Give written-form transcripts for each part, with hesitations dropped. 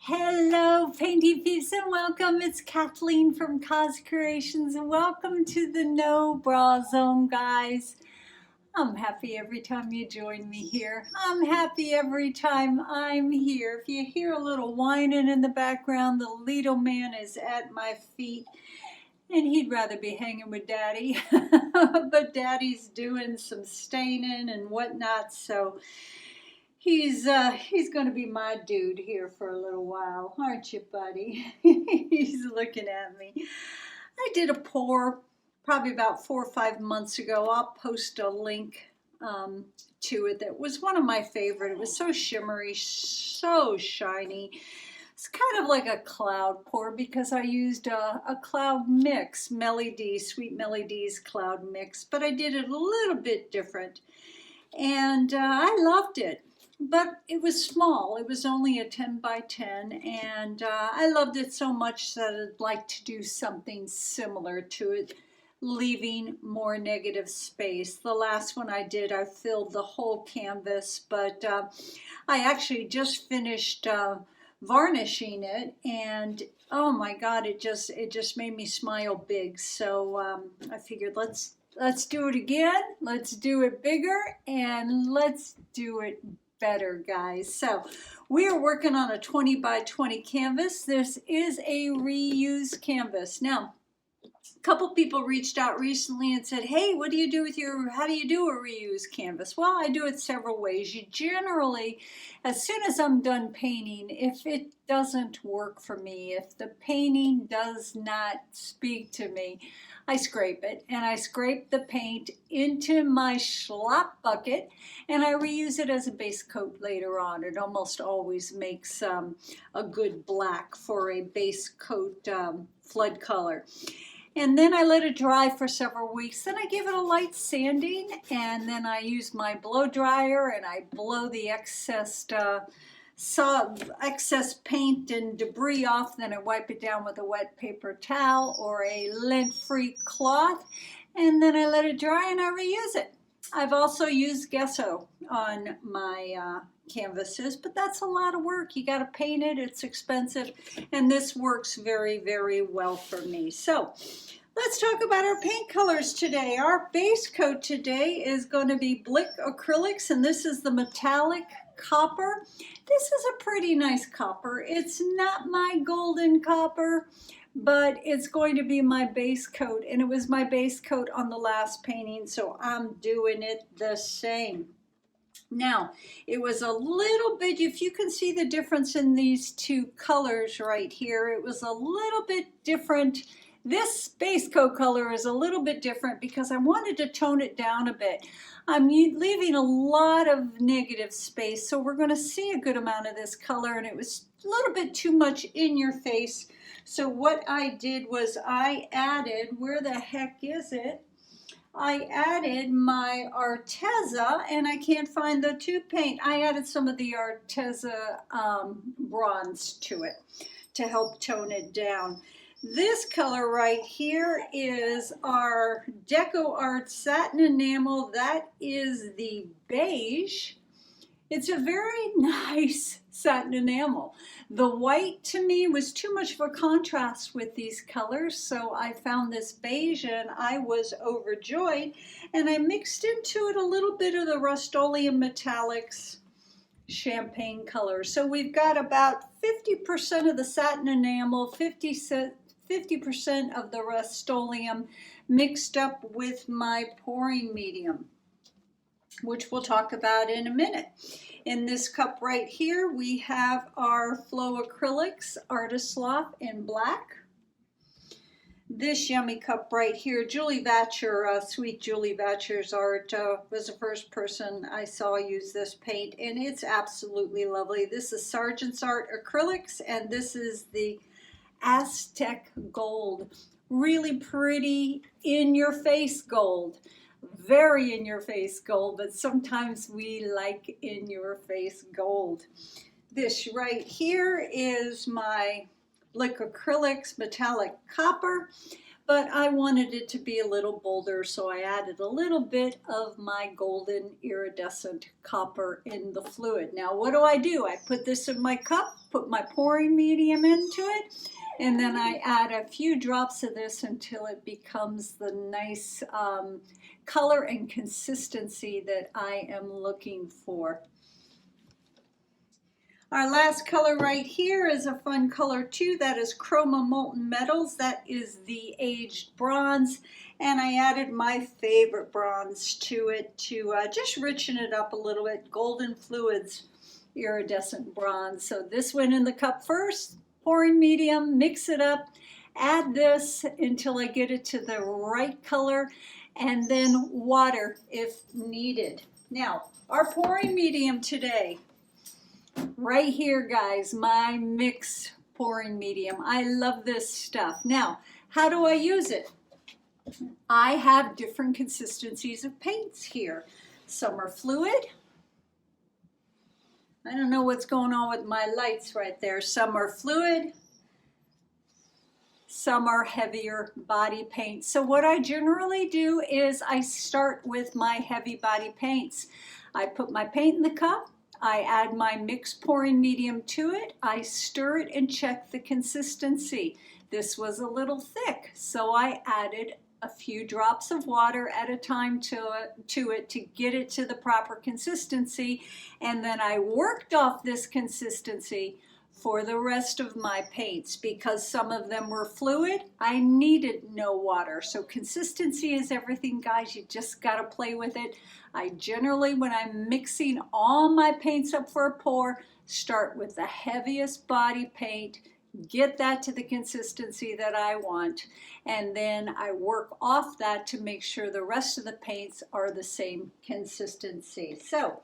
Hello, painting peeps, and welcome. It's Kathleen from COZ Creations, and welcome to the No Bra Zone, guys. I'm happy every time you join me here. I'm happy every time I'm here. If you hear a little whining in the background, the Lido man is at my feet, and he'd rather be hanging with Daddy, but Daddy's doing some staining and whatnot, so he's going to be my dude here for a little while, aren't you, buddy? He's looking at me. I did a pour probably about 4 or 5 months ago. I'll post a link to it. That was one of my favorite. It was so shimmery, so shiny. It's kind of like a cloud pour because I used a cloud mix, Sweet Melodies cloud mix, but I did it a little bit different. And I loved it. But it was small. It was only a 10 by 10, and I loved it so much that I'd like to do something similar to it, leaving more negative space. The last one I did, I filled the whole canvas, but I actually just finished varnishing it, and oh my God, it just made me smile big. So I figured let's do it again. Let's do it bigger, and let's do it better, guys. So we are working on a 20 by 20 canvas. This is a reused canvas. Now, a couple people reached out recently and said, hey, how do you do a reused canvas? Well, I do it several ways. You generally, as soon as I'm done painting, if it doesn't work for me, if the painting does not speak to me, I scrape it, and I scrape the paint into my slop bucket, and I reuse it as a base coat later on. It almost always makes a good black for a base coat flood color. And then I let it dry for several weeks. Then I give it a light sanding, and then I use my blow dryer and I blow the excess paint and debris off. Then I wipe it down with a wet paper towel or a lint-free cloth, and then I let it dry and I reuse it. I've also used gesso on my canvases, but that's a lot of work. You got to paint it, it's expensive, and this works very, very well for me. So let's talk about our paint colors today. Our base coat today is going to be Blicks Acrylics, and this is the metallic copper. This is a pretty nice copper. It's not my golden copper, but it's going to be my base coat, and it was my base coat on the last painting, so I'm doing it the same. Now, it was a little bit, if you can see the difference in these two colors right here, it was a little bit different. This base coat color is a little bit different because I wanted to tone it down a bit. I'm leaving a lot of negative space, so we're going to see a good amount of this color, and it was a little bit too much in your face. So what I did was I added, where the heck is it? I added my Arteza, and I can't find the tube paint. I added some of the Arteza Bronze to it to help tone it down. This color right here is our DecoArt Satin Enamel. That is the Beige. It's a very nice satin enamel. The white to me was too much of a contrast with these colors, so I found this beige and I was overjoyed, and I mixed into it a little bit of the Rust-Oleum metallics champagne color. So we've got about 50% of the satin enamel, 50% of the Rust-Oleum mixed up with my pouring medium, which we'll talk about in a minute. In this cup right here, we have our Flow Acrylics Artist Loft in black. This yummy cup right here, Julie Vatcher, sweet Julie Vatcher's art, was the first person I saw use this paint, and it's absolutely lovely. This is Sargets Art Acrylics, and this is the Aztec Gold. Really pretty, in-your-face gold. Very in-your-face gold, but sometimes we like in-your-face gold. This right here is my Blicks Acrylics Metallic Copper. but I wanted it to be a little bolder, so I added a little bit of my golden iridescent copper in the fluid. Now what do? I put this in my cup, put my pouring medium into it, and then I add a few drops of this until it becomes the nice color and consistency that I am looking for. Our last color right here is a fun color too. That is Chroma Molten Metals. That is the aged bronze. And I added my favorite bronze to it to just richen it up a little bit. Golden Fluids Iridescent Bronze. So this went in the cup first. Pouring medium, mix it up. Add this until I get it to the right color. And then water if needed. Now, our pouring medium today. Right here, guys, my mix pouring medium. I love this stuff. Now, how do I use it? I have different consistencies of paints here. Some are fluid. I don't know what's going on with my lights right there. Some are fluid. Some are heavier body paints. So what I generally do is I start with my heavy body paints. I put my paint in the cup. I add my mixed pouring medium to it. I stir it and check the consistency. This was a little thick, so I added a few drops of water at a time to it to get it to the proper consistency. And then I worked off this consistency for the rest of my paints. Because some of them were fluid, I needed no water. So consistency is everything, guys. You just got to play with it. I generally, when I'm mixing all my paints up for a pour, start with the heaviest body paint, get that to the consistency that I want, and then I work off that to make sure the rest of the paints are the same consistency. So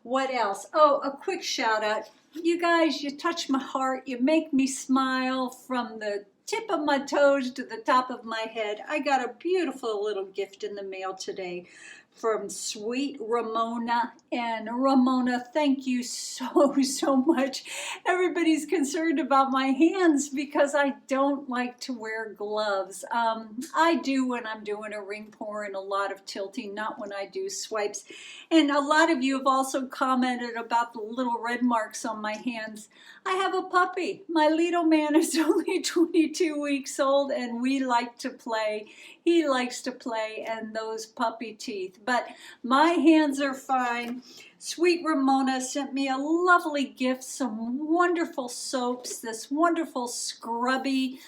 what else? Oh, a quick shout out. You guys, you touch my heart. You make me smile from the tip of my toes to the top of my head. I got a beautiful little gift in the mail today from sweet Ramona. And Ramona, thank you so much. Everybody's concerned about my hands because I don't like to wear gloves. I do when I'm doing a ring pour and a lot of tilting, not when I do swipes. And a lot of you have also commented about the little red marks on my hands. I have a puppy. My little man is only 22 weeks old and we like to play. He likes to play and those puppy teeth. But my hands are fine. Sweet Ramona sent me a lovely gift, some wonderful soaps, this wonderful scrubby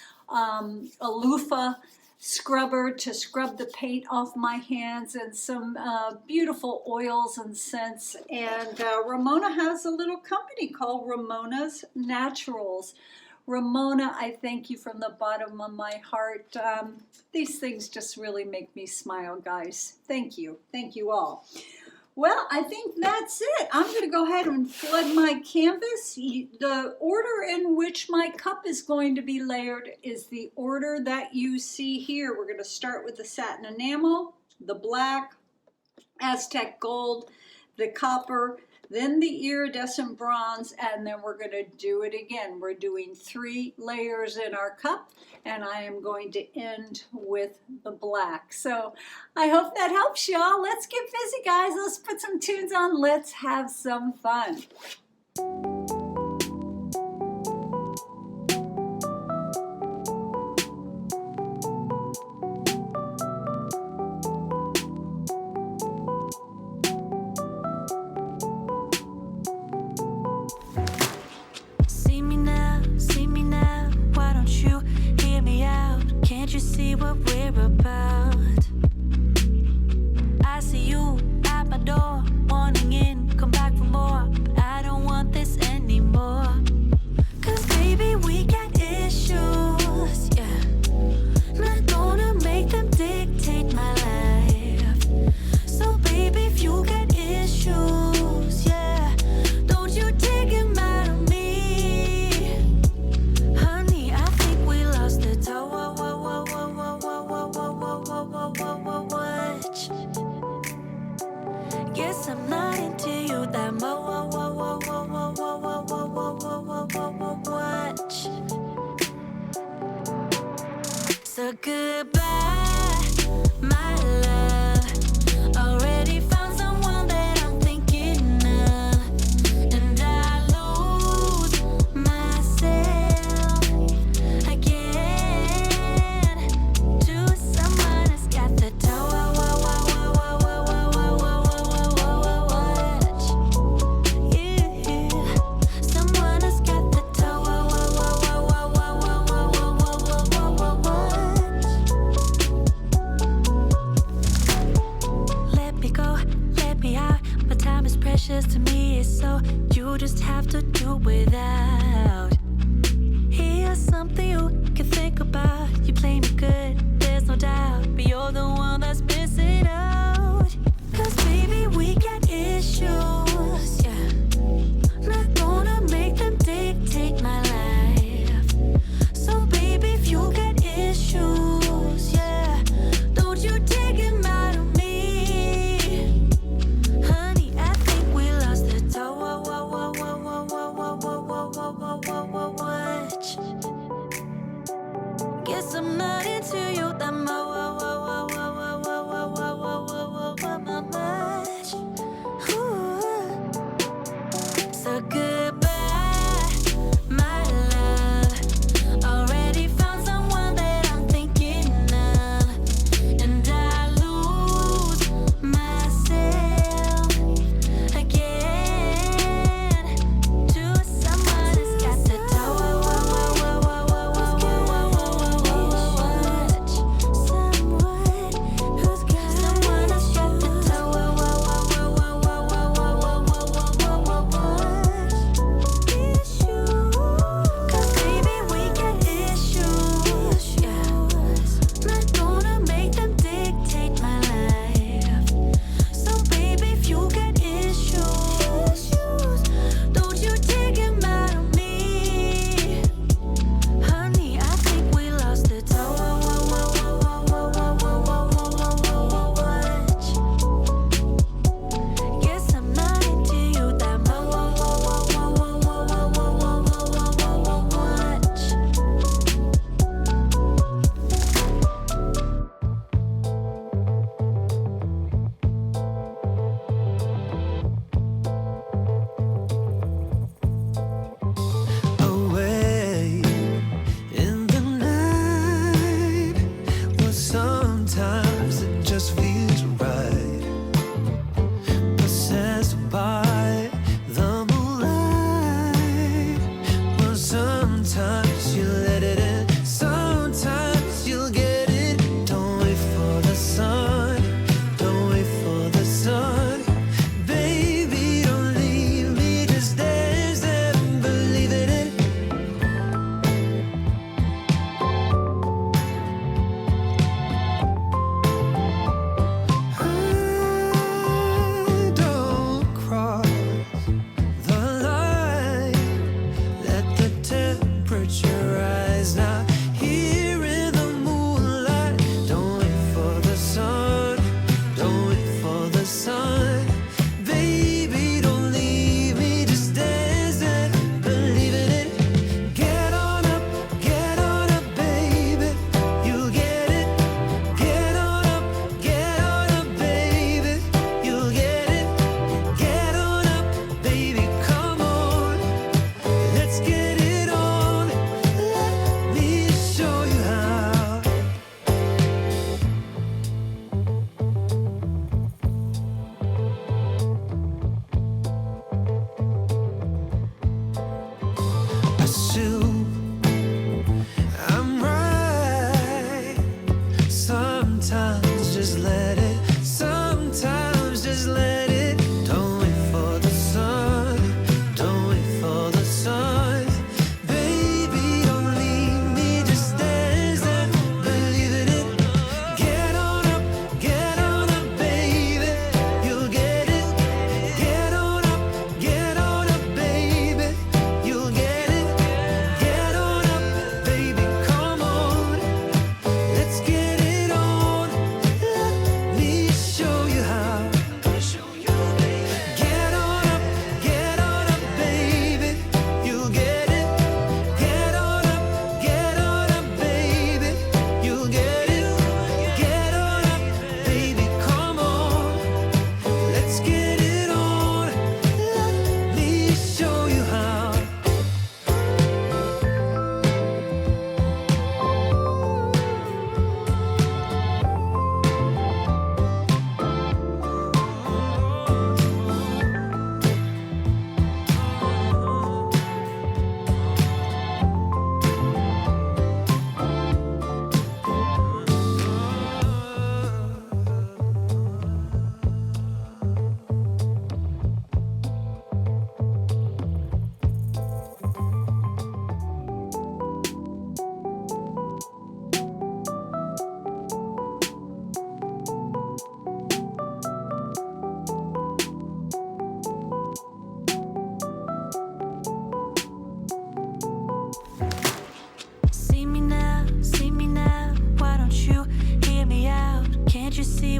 loofah scrubber to scrub the paint off my hands, and some beautiful oils and scents. And Ramona has a little company called Ramona's Naturals. Ramona, I thank you from the bottom of my heart. These things just really make me smile, guys. Thank you. Thank you all. Well, I think that's it. I'm going to go ahead and flood my canvas. The order in which my cup is going to be layered is the order that you see here. We're going to start with the satin enamel, the black, Aztec gold, the copper, then the iridescent bronze, and then we're going to do it again. We're doing 3 layers in our cup, and I am going to end with the black. So I hope that helps y'all. Let's get busy, guys. Let's put some tunes on. Let's have some fun. Can't you see what we're about? I see you at my door, wanting in, come back for more. I don't want this anymore. 'Cause baby, we got issues, yeah. Not gonna make them dictate my life. So baby, if you got issues, yeah, don't you take them out of me. Honey, I think we lost the toe. Whoa, whoa, whoa, whoa, whoa, whoa, whoa, whoa, whoa. it's a goodbye, my love. Already found someone that I'm thinking of, and I lose myself again to someone who's got the touch. Yeah, someone who's got the touch. Let me go, let me out. My time is precious to me, so you just have to do without. Here's something you can think about. You play me good, there's no doubt, but you're the one that's missing out. 'Cause baby, we got issues, yeah. Not gonna make them dictate my life. So baby, if you got issues, yeah, don't you take them out of me. Honey, I think we lost the touch. Guess I'm not into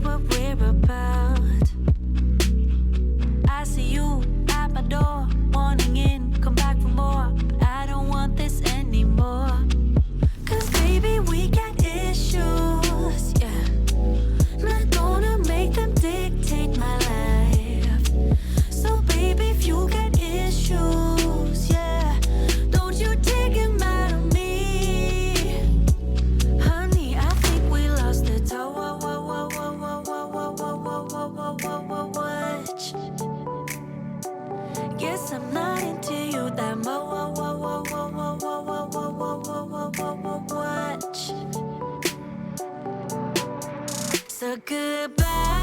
what we're about. I see you at my door, wanting in, come back for more. I don't want this anymore. Cause baby, we got issues, yeah. Not gonna make them dictate my life. So baby, if you got issues, yeah, don't you take them out of me. Honey, I think we lost the touch. Guess I'm not into you that much. So goodbye.